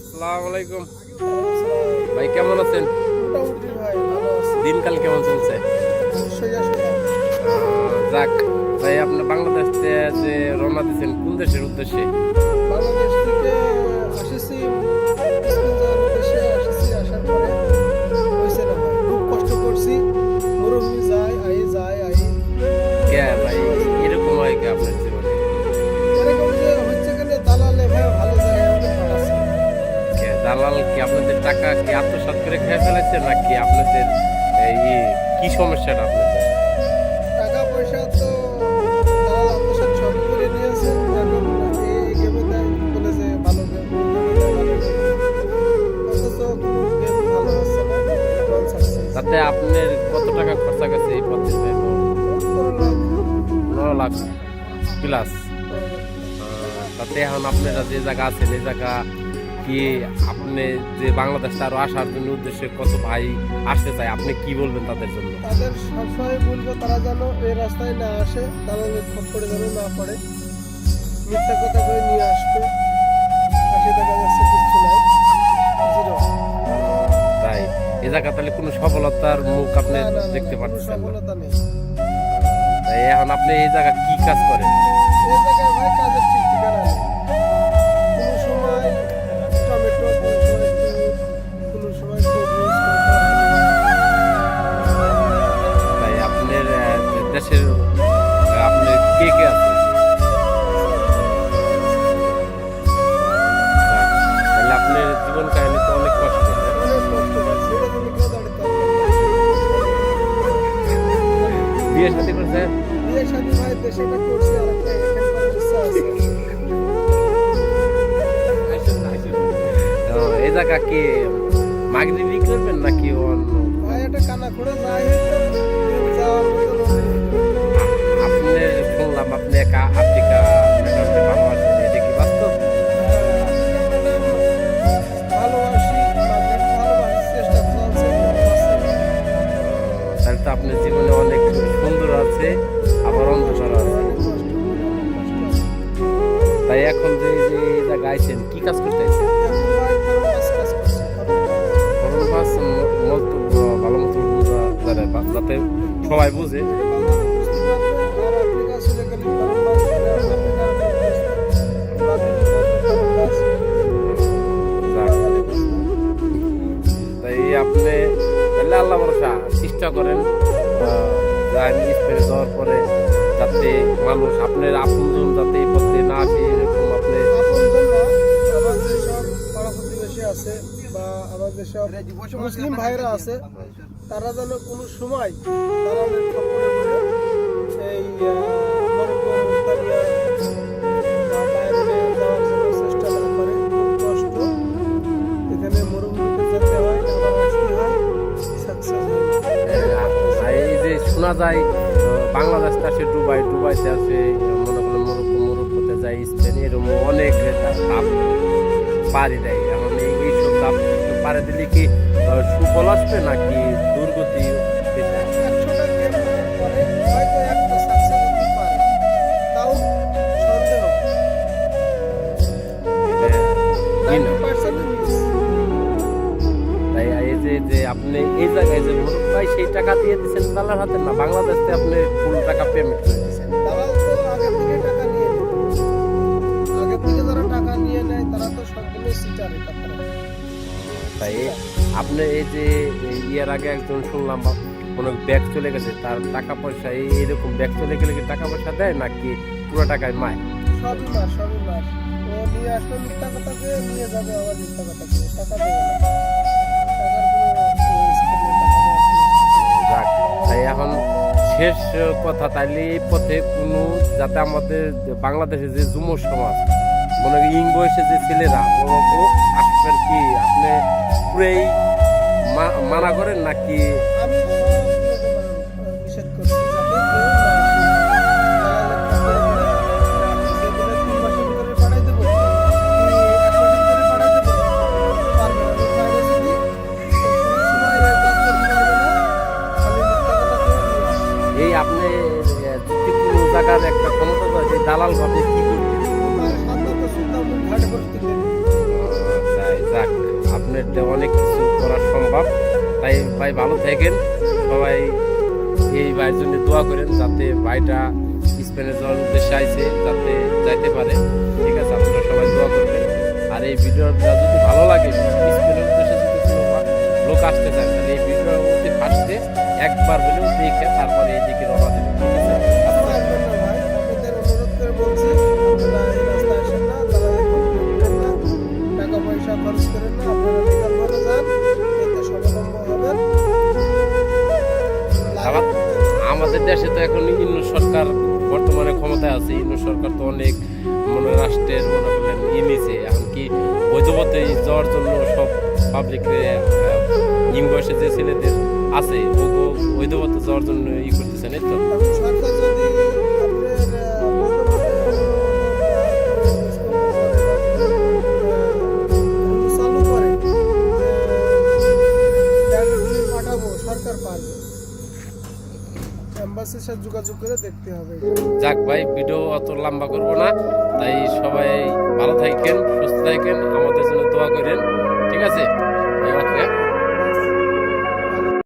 আসসালামু আলাইকুম ভাই, কেমন আছেন? মোটামুটি ভাই ভালো আছি। দিনকাল কেমন চলছে? যাক ভাই, আপনি বাংলাদেশ থেকে যে রওনা দিচ্ছেন কোন দেশের উদ্দেশ্যে? বাংলাদেশ থেকে আসেছি, স্কুল যাওয়ার উদ্দেশ্যে আসেছি। আসার পরে হয়েছে না ভাই, খুব কষ্ট করছি। মরুভূমি যাই কে ভাই, এরকম হয় কি আপনার জীবনে? এরকম যে হচ্ছে কেন দালালে ভাই ভালো জায়গায় আমাকে পাঠাচ্ছে। কে দালাল কি আপনাদের টাকা কি আত্মসাৎ করে খেয়ে ফেলেছে, নাকি আপনাদের এই কি সমস্যাটা আপনাদের? টাকা পয়সা তো দালাল আত্মসাৎ সবই করে নিয়েছে। এখন এই গেমে দেয়, বলে যে ভালো গেম, অথচ কোনো গেম ভালো হচ্ছে না। এখন সাকসেস তাতে আপনার কত টাকা খরচা গেছে এই পথে? 9 লাখ প্লাস। তাতে এখন আপনারা যে জায়গা আছেন এই জায়গা কি আপনি যে বাংলাদেশে আরো আসার জন্য উদ্দেশ্যে কত ভাই আসতে চায়, আপনি কি বলবেন তাদের জন্য? তাদের সবসময় বলবো তারা যেন এই রাস্তায় না আসে, দালালের খপ্পরে যেন না পড়ে। মিথ্যা কথা করে নিয়ে আসবে, আসে দেখা যাচ্ছে কিছু নাই, জিরো। তাই এই জায়গা তাহলে কোনো সফলতার মুখ আপনি না, না, না, দেখতে কোনো পাচ্ছেন না। সফলতা নেই। তাই এখন আপনি এই জায়গা কি কাজ করেন? এই জায়গায় ভাই কাজের ঠিক ঠিকানা নেই। কোনো সময় টমেটো, কোনো সময় দুধ, কোনো সময় সবুজ, তাই আপনার দেশের আপনি কে কে আছেন? তাহলে আপনার জীবন কাহিনী তো অনেক কষ্ট। অনেক কষ্ট হয়। ছেড়ে দিলে কেউ দাঁড়াতে পারবে না। বিয়ে শাদী করছেন? বিয়ে শাদী ভাই দেশেটা করছে, আর একটা এখানে করার ইচ্ছা আছে। তো এই জায়গা কি মাগরিবি করবেন নাকি অন্য? ভাই একটা কানা করে যাই হইতো, যাওয়ার মতো আপনি শুনলাম আপনি একা আফ্রিকা ম্যাডামকে ভালোবাসেন, এটা কি বাস্তব? ভালোবাসি, ভালোবাসার চেষ্টা চলছে। তাহলে তো আপনার জীবনে অনেক সুন্দর আছে, আবার অন্ধকার আছে। অনেক কষ্ট, অনেক কষ্ট। তাই এখন যে এই যে এই জায়গায় আইছেন, কি কাজ করতে আইছেন? এখন ভাই কোনো কাজ করছি, করোনা পাস মন্তব্য ভালো মতো বোঝা যাবে, যাতে সবাই বুঝে। বুঝতে পারবে। আর আফ্রিকা চলে গেলে তাই আপনি তাহলে আল্লাহ ভরসা চেষ্টা করেন স্পেনে যাওয়ার পরে যাতে মানুষ আপনার আপনজন যাতে এই পথে না আসে, এরকম আপনি আমার যেসব পাড়া প্রতিবেশী আছে বা আমার যেসব মুসলিম ভাইরা আছে, তারা যেন কোনো সময় দালালের খপ্পরে পড়ে এই মরক্কো, মুস্তানিয়া বা বাইরে যাওয়ার জন্য চেষ্টা না করে। খুব কষ্ট, এখানে মরুভূমিতে যেতে হয়, আবার আসতে হয়, সাকসেস হয় না। আর এই যে শোনা যায় বাংলাদেশটা আসে দুবাইতে আসে, মনে করেন মরক্কোতে যায়, স্পেন, এরকম অনেক ধাপ পাড়ি দেয়। এখন এইসব ধাপ পাড়ি দিলে কি সুফল আসবে নাকি দুর্গতি? 100টা গেম করার পরে হয়তো একটা সাকসেস হতে পারে, তাও সন্দেহ। 90% মিস। তাই এই যে আপনি এই জায়গায় যে ভাই সেই টাকা দিয়ে দিচ্ছেন দালার হাতে, না বাংলাদেশে আপনি ফুল টাকা পেমেন্ট করে দিচ্ছেন? দালাল তো আগে থেকে টাকা নিয়ে নেয়। আগে থেকে যারা টাকা নিয়ে নেয় তারা তো সবগুলো সিটার। তাই আপনি এই যে ইয়ার আগে একজন শুনলাম কোনো ব্যাগ চলে গেছে, তার টাকা পয়সা এইরকম ব্যাগ চলে গেলে কি টাকা পয়সা দেয় নাকি পুরো টাকায় মায়? সবই মার। ও নিয়ে আসবে মিথ্যা কথা দিয়ে, নিয়ে যাবে আবার মিথ্যা কথা দিয়ে, টাকা দেবে না। টাকার কোনো স্কিম নেই, টাকা দেওয়ার কোনো স্কিম নেই। যাক, তাই এখন শেষ কথা, তাইলে এই পথে কোনো যাতে আমাদের বাংলাদেশে যে যুব সমাজ মনে করি ইং বয়সে যে ছেলেরা ও আসবেন, কি আপনি পুরাই মানা করেন নাকি? আমি নিষেধ করছি যাতে কেউ না আসে। দালালের খপ্পরে পড়ে যে বলে 3 মাসের ভিতরে পাঠাই দেবো, 1 মাসের ভিতরে পাঠাই দেবো, পারবে না। ওই বাইরে যদি কোনো সময় কাজ করতে পারবে না, খালি মিথ্যা কথা দিয়ে নিয়ে আসে। এই আপনি যদি কোনো জায়গার একটা ক্ষমতা দেয়, সেই দালাল ভাবে কি করবেন? তার সাধারণত সুলতান ঘাটে করে তুলে নিয়ে তাই যাক, থাকলে অনেক কিছু করা সম্ভব। তাই ভাই ভালো থাকেন সবাই, এই ভাইয়ের জন্য দোয়া করেন যাতে ভাইটা স্পেনে যাওয়ার উদ্দেশ্যে আইছে যাতে যাইতে পারে। ঠিক আছে, আপনারা সবাই দোয়া করবেন। আর এই ভিডিওটা যদি ভালো লাগে, স্পেনের উদ্দেশ্যে যদি কোনো লোক আসতে চায় তাহলে এই ভিডিওর মধ্যে ফার্স্টে একবার হলেও দেখে তারপরে এইদিকে রওনা দেবেন। ঠিক আছে, আপনারা আসবেন না ভাই, আপনাদের অনুরোধ করে বলছি, আপনারা এই রাস্তায় আসেন না, দালালি করেন না, টাকা পয়সা খরচ করেন না, আপনারা বেকার ভাবে যান, এতে স্বাবলম্বী হবেন। আমাদের দেশে তো এখন ইন্নু সরকার বর্তমানে ক্ষমতায় আছে। ইন্নু সরকার তো অনেক রাষ্ট্রের মনে করেন নিয়েছে। এমনকি বৈধপথে যাওয়ার জন্য সব পাবলিক নিম বয়সে যে ছেলেদের আছে ওগো বৈধপথে যাওয়ার জন্য করতেছেন, এই তো। এখন সরকার যদি চালু করে পাঠাবো, সরকার পারবে, এম্বাসির সাথে যোগাযোগ করে দেখতে হবে। যাক ভাই, ভিডিও অত লম্বা করবো না, তাই সবাই ভালো থাকেন, সুস্থ থাকেন, আমাদের জন্য দোয়া করেন। ঠিক আছে, ওকে।